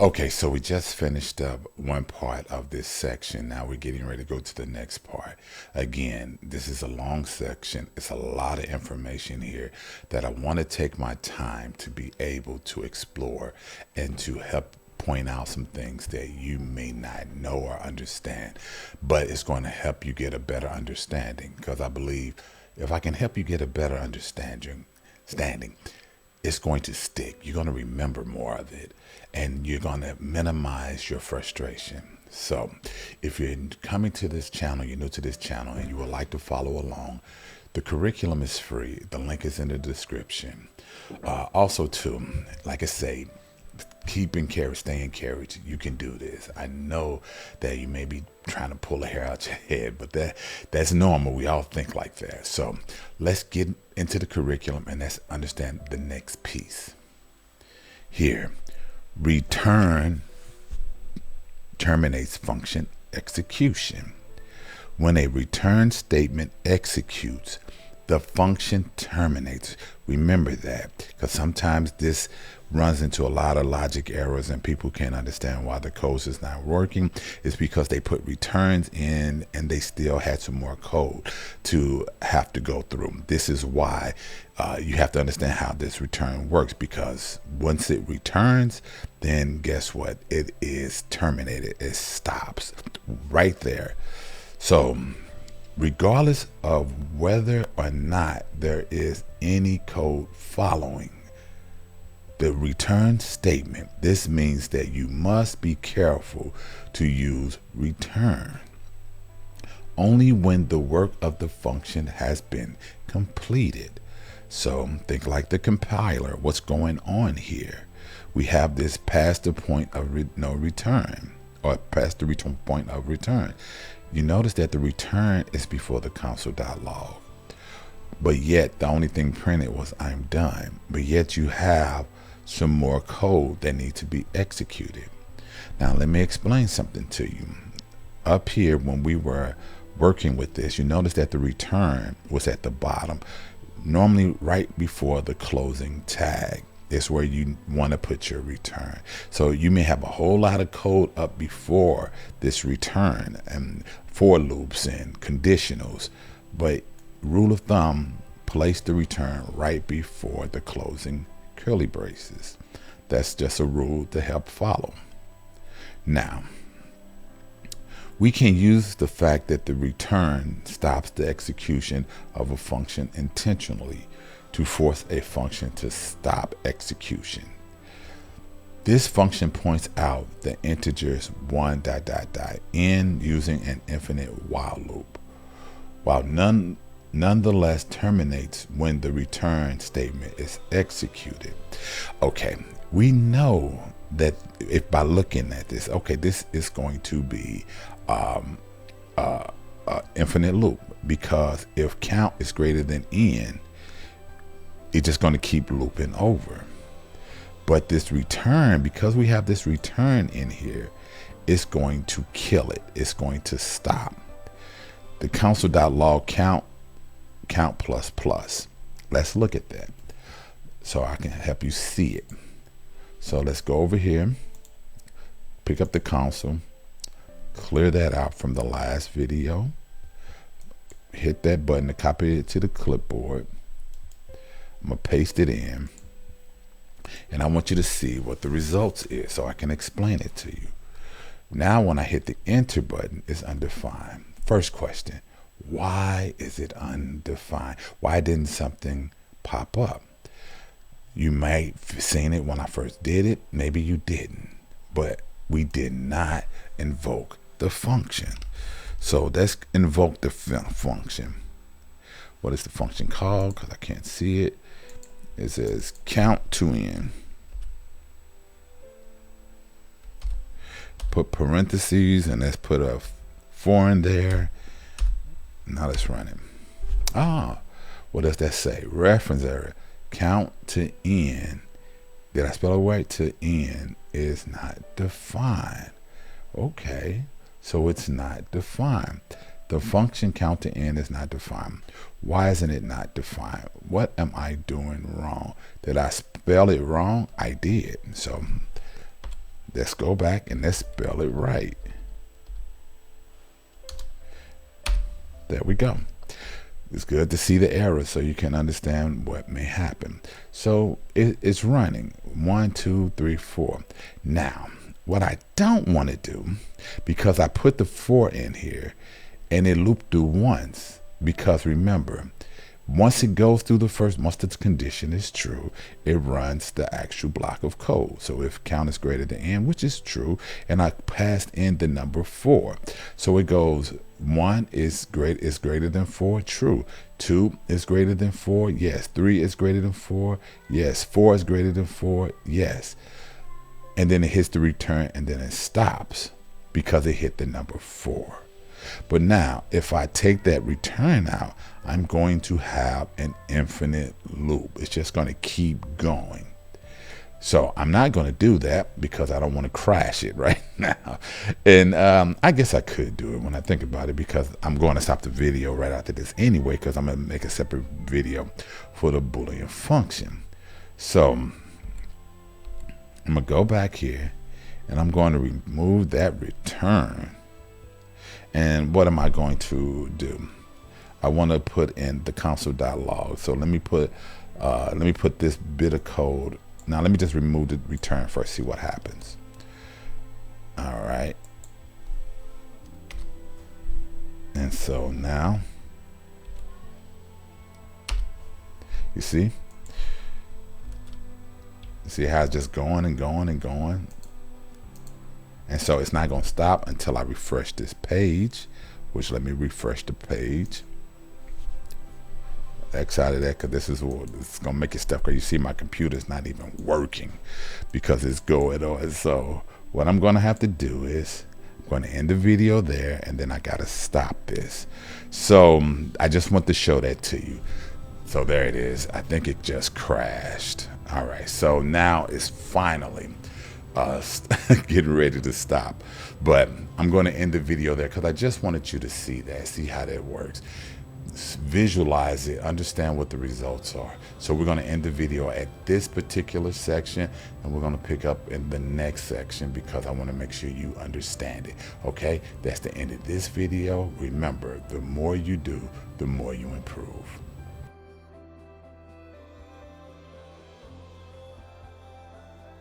Okay, so we just finished up one part of this section. Now we're getting ready to go to the next part. Again, this is a long section. It's a lot of information here that I want to take my time to be able to explore and to help point out some things that you may not know or understand, but it's going to help you get a better understanding, because I believe if I can help you get a better understanding, it's going to stick. You're going to remember more of it, and you're going to minimize your frustration. So if you're coming to this channel, you're new to this channel, and you would like to follow along, the curriculum is free. The link is in the description. Also, too, like I say, keep encouraged, stay encouraged. You can do this. I know that you may be trying to pull a hair out your head, but that's normal. We all think like that. So let's get into the curriculum and let's understand the next piece. Here, return terminates function execution. When a return statement executes, the function terminates. Remember that, because sometimes this runs into a lot of logic errors and people can't understand why the code is not working. It's because they put returns in and they still had some more code to have to go through. This is why you have to understand how this return works, because once it returns, then guess what? It is terminated. It stops right there. So regardless of whether or not there is any code following the return statement, this means that you must be careful to use return only when the work of the function has been completed. So think like the compiler. What's going on here? We have this past the point of no return, or past the return point of return. You notice that the return is before the console.log, but yet the only thing printed was I'm done. But yet you have some more code that needs to be executed. Now let me explain something to you. Up here, when we were working with this, you notice that the return was at the bottom, normally right before the closing tag. It's where you want to put your return. So you may have a whole lot of code up before this return and for loops and conditionals, but rule of thumb, place the return right before the closing curly braces. That's just a rule to help follow. Now, we can use the fact that the return stops the execution of a function intentionally to force a function to stop execution. This function points out the integers 1 ... n using an infinite while loop, while nonetheless terminates when the return statement is executed. Okay, we know that if by looking at this, okay, this is going to be infinite loop, because if count is greater than n, it's just going to keep looping over. But this return, because we have this return in here, it's going to kill it. It's going to stop. The console.log count plus plus. Let's look at that so I can help you see it. So let's go over here, pick up the console, clear that out from the last video, hit that button to copy it to the clipboard. I'm gonna paste it in, and I want you to see what the results is so I can explain it to you. Now when I hit the enter button, it's undefined. First question, why is it undefined? Why didn't something pop up? You might have seen it when I first did it, maybe you didn't, but we did not invoke the function. So let's invoke the function. What is the function called? Because I can't see it. It says count to n. Put parentheses and let's put a foreign there. Now let's run it. What does that say? Reference error. Count to n. Did I spell it right? To n is not defined. Okay, so it's not defined. The function count to n is not defined. Why isn't it not defined? What am I doing wrong? Did I spell it wrong? I did. So Let's go back and let's spell it right. There we go. It's good to see the error so you can understand what may happen. So it's running 1, 2, 3, 4. Now, what I don't want to do, because I put the 4 in here and it looped through once, because remember, once it goes through the first, once the condition is true, it runs the actual block of code. So if count is greater than n, which is true, and I passed in the number 4. So it goes 1 is greater than 4, true. 2 is greater than 4, yes. 3 is greater than 4, yes. 4 is greater than 4, yes. And then it hits the return and then it stops because it hit the number 4. But now, if I take that return out, I'm going to have an infinite loop. It's just going to keep going. So I'm not going to do that because I don't want to crash it right now. And I guess I could do it when I think about it, because I'm going to stop the video right after this anyway, because I'm going to make a separate video for the Boolean function. So I'm going to go back here and I'm going to remove that return. And what am I going to do? I want to put in the console.log. So let me put this bit of code. Now let me just remove the return first, see what happens. All right. And so now, you see how it's just going and going and going. And so it's not going to stop until I refresh this page, which let me refresh the page. X out of that, because this is going to make it stuff, because you see my computer's not even working because it's going on. So what I'm going to have to do is I'm going to end the video there, and then I got to stop this. So I just want to show that to you. So there it is. I think it just crashed. All right. So now it's finally getting ready to stop, but I'm going to end the video there because I just wanted you to see that, see how that works, visualize it, understand what the results are. So we're going to end the video at this particular section, and we're going to pick up in the next section because I want to make sure you understand it. Okay, that's the end of this video. Remember, the more you do, the more you improve.